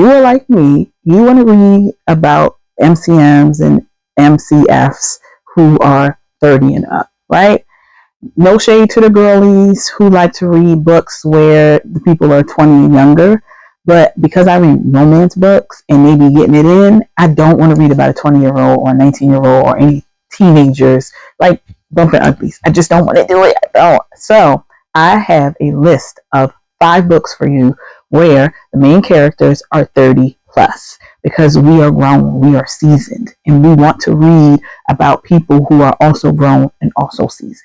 you are like me, you want to read about MCMs and MCFs who are 30 and up, right? No shade to the girlies who like to read books where the people are 20 and younger. But because I read romance books and maybe getting it in, I don't want to read about a 20-year-old or a 19-year-old or any teenagers like Bumping Uglies. I just don't want to do it. I don't. So I have a list of 5 books for you where the main characters are 30 plus, because we are grown, we are seasoned, and we want to read about people who are also grown and also seasoned.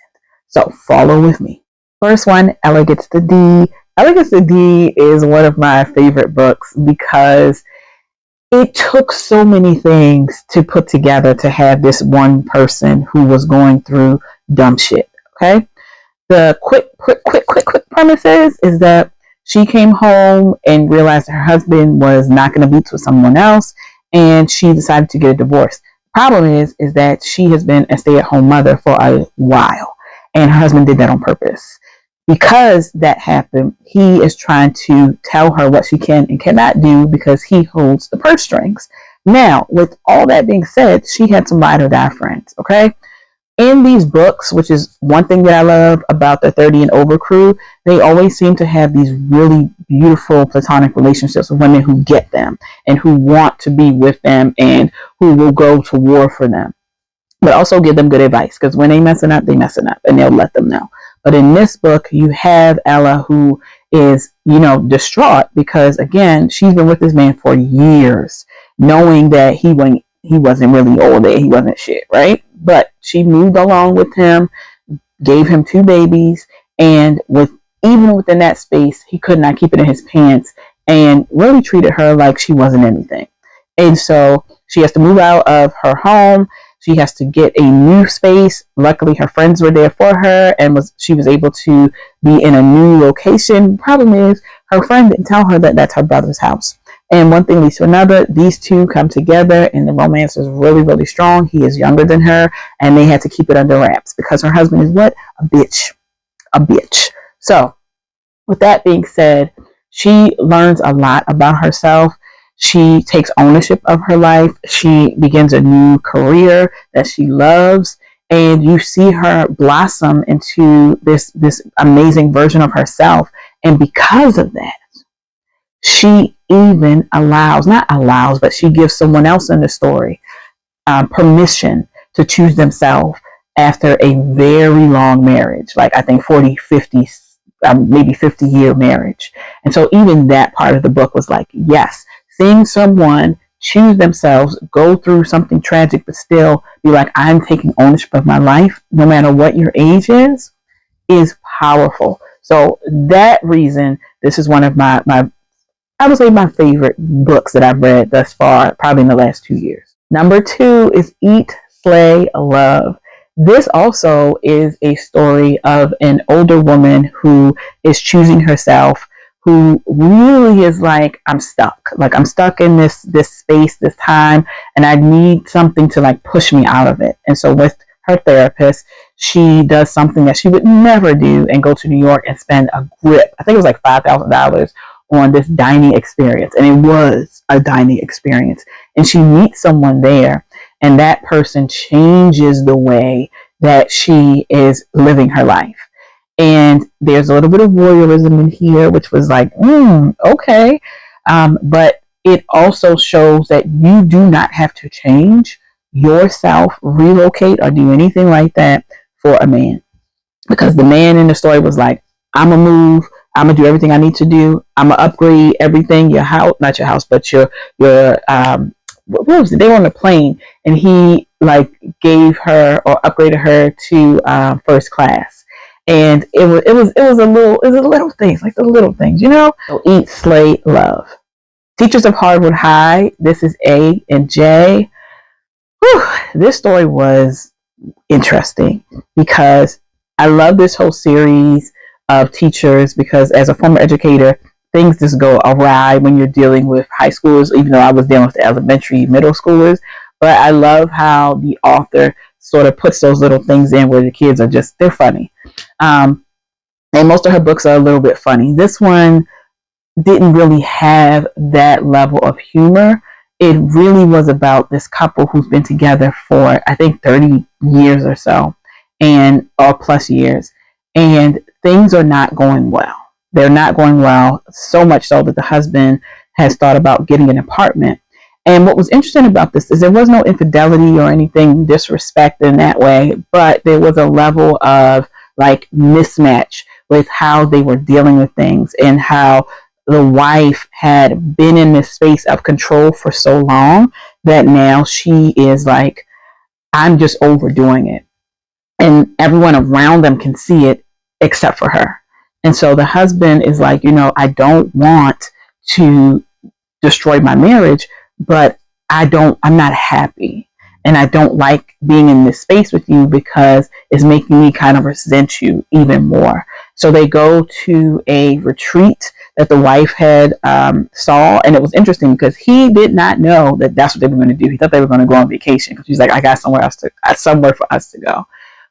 So follow with me. First one, Ella Gets the D. Ella Gets the D is one of my favorite books because it took so many things to put together to have this one person who was going through dumb shit. Okay. The quick premise is that she came home and realized her husband was knocking the boots with someone else, and she decided to get a divorce. Problem is that she has been a stay-at-home mother for a while, and her husband did that on purpose. Because that happened, he is trying to tell her what she can and cannot do because he holds the purse strings. Now, with all that being said, she had some ride or die friends, okay? In these books, which is one thing that I love about the 30 and over crew, they always seem to have these really beautiful platonic relationships with women who get them and who want to be with them and who will go to war for them, but also give them good advice, because when they messing up and they'll let them know. But in this book, you have Ella who is, distraught because, again, she's been with this man for years, knowing that he wasn't really old, he wasn't shit, right? But she moved along with him, gave him 2 babies, and even within that space, he could not keep it in his pants and really treated her like she wasn't anything. And so she has to move out of her home. She has to get a new space. Luckily, her friends were there for her, and she was able to be in a new location. Problem is, her friend didn't tell her that that's her brother's house. And one thing leads to another. These two come together, and the romance is really, really strong. He is younger than her, and they had to keep it under wraps because her husband is what? A bitch. A bitch. So, with that being said, she learns a lot about herself. She takes ownership of her life. She begins a new career that she loves. And you see her blossom into this amazing version of herself. And because of that, she even but she gives someone else in the story permission to choose themselves after a very long marriage. Like I think 40, 50, maybe 50-year marriage. And so even that part of the book was like, yes, seeing someone choose themselves, go through something tragic, but still be like, I'm taking ownership of my life, no matter what your age is powerful. So that reason, this is one of my I would say my favorite books that I've read thus far, probably in the last 2 years. Number 2 is Eat, Slay, Love. This also is a story of an older woman who is choosing herself, who really is like, I'm stuck. Like I'm stuck in this space, this time, and I need something to like push me out of it. And so with her therapist, she does something that she would never do and go to New York and spend a grip. I think it was like $5,000 on this dining experience. And it was a dining experience. And she meets someone there, and that person changes the way that she is living her life. And there's a little bit of voyeurism in here, which was like, okay. But it also shows that you do not have to change yourself, relocate, or do anything like that for a man. Because the man in the story was like, I'm going to move. I'm going to do everything I need to do. I'm going to upgrade everything, your house, not your house, but your what was it? They were on a plane, and he like gave her or upgraded her to first class. And it was the little things, like the little things, So Eat, Slay, Love. Teachers of Hardwood High. This is A and J. Whew, this story was interesting because I love this whole series of teachers, because as a former educator, things just go awry when you're dealing with high schoolers, even though I was dealing with the elementary, middle schoolers. But I love how the author sort of puts those little things in where the kids are they're funny. And most of her books are a little bit funny. This one didn't really have that level of humor. It really was about this couple who's been together for, I think, 30 years or so, and or plus years, and things are not going well. They're not going well, so much so that the husband has thought about getting an apartment. And what was interesting about this is there was no infidelity or anything disrespect in that way, but there was a level of like mismatch with how they were dealing with things, and how the wife had been in this space of control for so long that now she is like, I'm just overdoing it. And everyone around them can see it except for her. And so the husband is like, I don't want to destroy my marriage, but I'm not happy. And I don't like being in this space with you because it's making me kind of resent you even more. So they go to a retreat that the wife had saw. And it was interesting because he did not know that that's what they were going to do. He thought they were going to go on vacation because he's like, I got somewhere for us to go.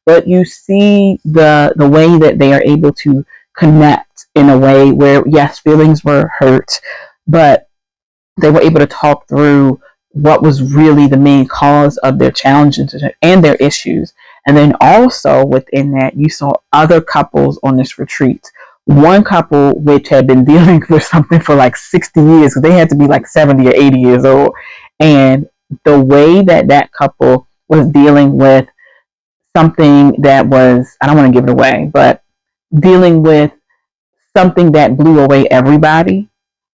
But you see the way that they are able to connect in a way where, yes, feelings were hurt, but they were able to talk through what was really the main cause of their challenges and their issues. And then also within that, you saw other couples on this retreat. One couple which had been dealing with something for like 60 years, because they had to be like 70 or 80 years old. And the way that couple was dealing with something that was, I don't want to give it away, but dealing with something that blew away everybody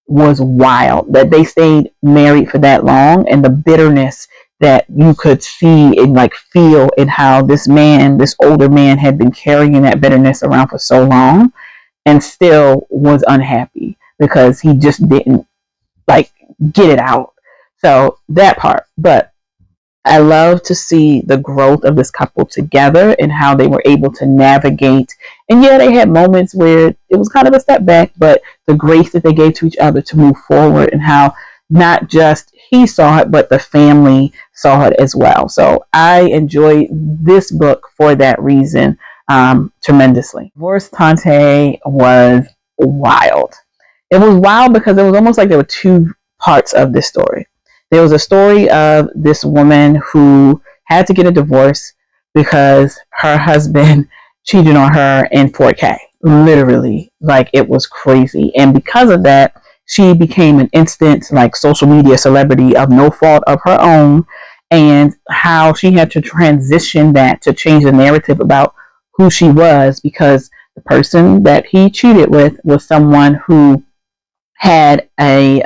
was wild. That they stayed married for that long, and the bitterness that you could see and like feel in how this older man had been carrying that bitterness around for so long and still was unhappy because he just didn't like get it out. So that part. But I love to see the growth of this couple together and how they were able to navigate. And yeah, they had moments where it was kind of a step back, but the grace that they gave to each other to move forward, and how not just he saw it, but the family saw it as well. So I enjoyed this book for that reason tremendously. Divorce Tante was wild. It was wild because it was almost like there were two parts of this story. There was a story of this woman who had to get a divorce because her husband cheated on her in 4K. Literally, like it was crazy. And because of that, she became an instant like social media celebrity of no fault of her own, and how she had to transition that to change the narrative about who she was, because the person that he cheated with was someone who had a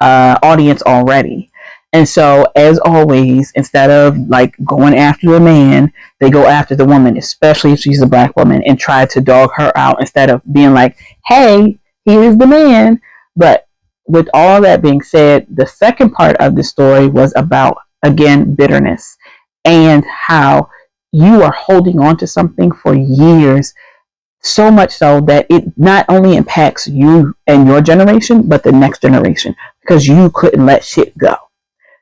audience already. And so, as always, instead of like going after the man, they go after the woman, especially if she's a black woman, and try to dog her out instead of being like, hey, here's the man. But with all that being said, the second part of the story was about, again, bitterness, and how you are holding on to something for years, so much so that it not only impacts you and your generation, but the next generation, because you couldn't let shit go.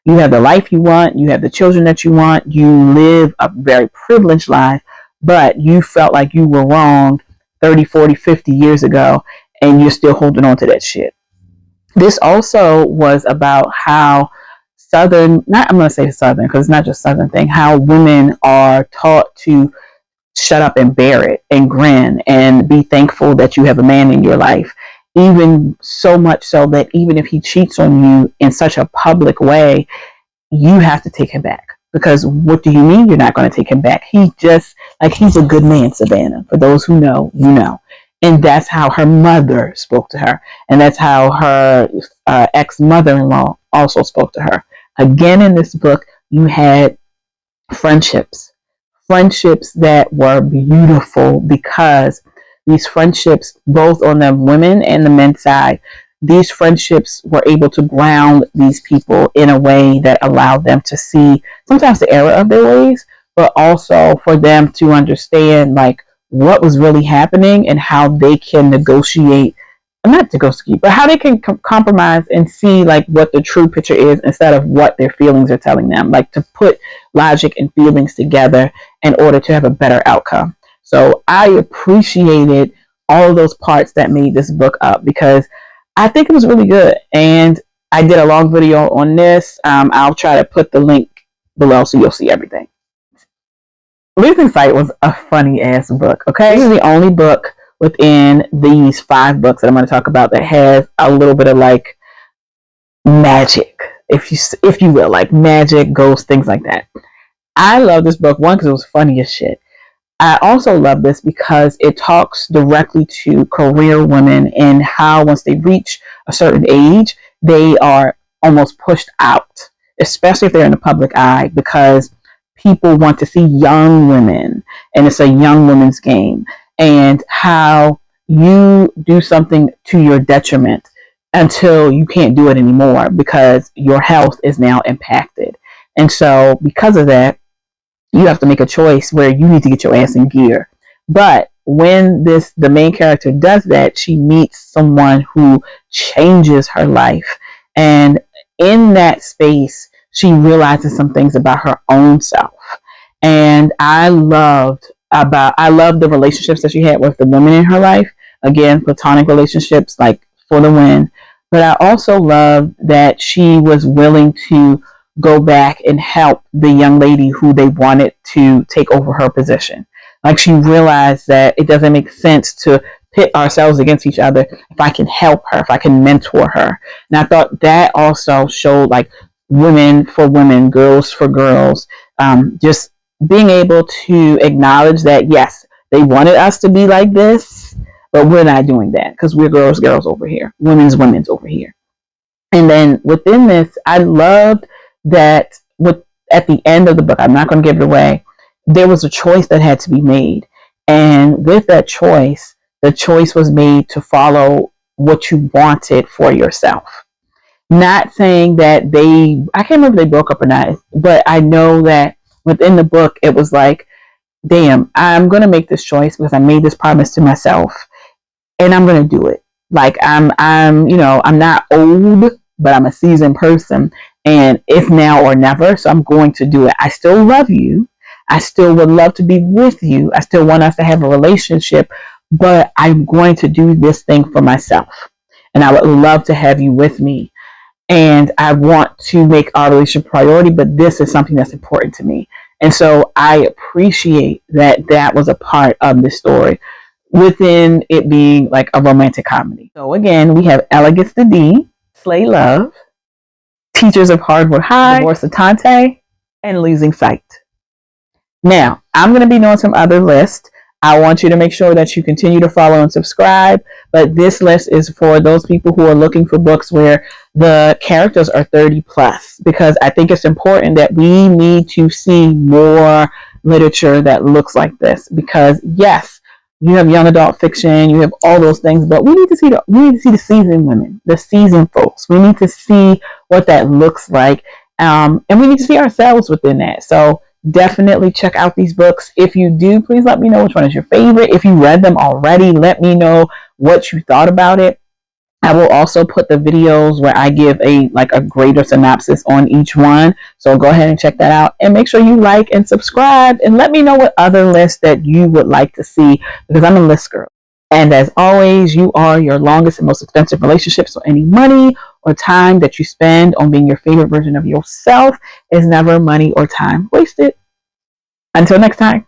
You have the life you want, you have the children that you want, you live a very privileged life, but you felt like you were wronged 30, 40, 50 years ago, and you're still holding on to that shit. This also was about how I'm going to say Southern, because it's not just Southern thing, how women are taught to shut up and bear it and grin and be thankful that you have a man in your life. Even so much so that even if he cheats on you in such a public way, you have to take him back. Because what do you mean you're not going to take him back? He's a good man, Savannah. For those who know, you know. And that's how her mother spoke to her. And that's how her ex-mother-in-law also spoke to her. Again, in this book, you had friendships that were beautiful, because these friendships, both on the women and the men's side, these friendships were able to ground these people in a way that allowed them to see sometimes the error of their ways, but also for them to understand like what was really happening and how they can but how they can compromise and see like what the true picture is instead of what their feelings are telling them, like to put logic and feelings together in order to have a better outcome. So I appreciated all of those parts that made this book up, because I think it was really good. And I did a long video on this. I'll try to put the link below so you'll see everything. Losing Sight was a funny ass book. Okay, this is the only book within these 5 books that I'm going to talk about that has a little bit of like magic, if you will, like magic, ghosts, things like that. I love this book, one, because it was funny as shit. I also love this because it talks directly to career women and how once they reach a certain age, they are almost pushed out, especially if they're in the public eye, because people want to see young women and it's a young women's game, and how you do something to your detriment until you can't do it anymore because your health is now impacted. And so because of that, you have to make a choice where you need to get your ass in gear. But when the main character does that, she meets someone who changes her life. And in that space, she realizes some things about her own self. And I loved the relationships that she had with the women in her life. Again, platonic relationships, like for the win. But I also loved that she was willing to go back and help the young lady who they wanted to take over her position. Like, she realized that it doesn't make sense to pit ourselves against each other. If I can help her, if I can mentor her. And I thought that also showed like women for women, girls for girls, just being able to acknowledge that, yes, they wanted us to be like this, but we're not doing that because we're girls over here, women's over here. And then within this, I loved that at the end of the book, I'm not going to give it away, there was a choice that had to be made. And with that choice, the choice was made to follow what you wanted for yourself. Not saying that I can't remember if they broke up or not, but I know that within the book, it was like, damn, I'm going to make this choice because I made this promise to myself and I'm going to do it. Like, I'm not old, but I'm a seasoned person, and it's now or never. So I'm going to do it. I still love you. I still would love to be with you. I still want us to have a relationship, but I'm going to do this thing for myself. And I would love to have you with me. And I want to make our relationship a priority, but this is something that's important to me. And so I appreciate that was a part of the story within it being like a romantic comedy. So again, we have Elegance the D, Slay Love, Teachers of Hardwood High, Divorce Atante, and Losing Sight. Now, I'm going to be doing some other lists. I want you to make sure that you continue to follow and subscribe. But this list is for those people who are looking for books where the characters are 30 plus, because I think it's important that we need to see more literature that looks like this. Because yes, you have young adult fiction, you have all those things, but we need to see the seasoned women, the seasoned folks. We need to see what that looks like, and we need to see ourselves within that. So definitely check out these books. If you do, please let me know which one is your favorite. If you read them already, let me know what you thought about it. I will also put the videos where I give a greater synopsis on each one. So go ahead and check that out, and make sure you like and subscribe, and let me know what other lists that you would like to see, because I'm a list girl. And as always, you are your longest and most expensive relationship. So any money or time that you spend on being your favorite version of yourself is never money or time wasted. Until next time.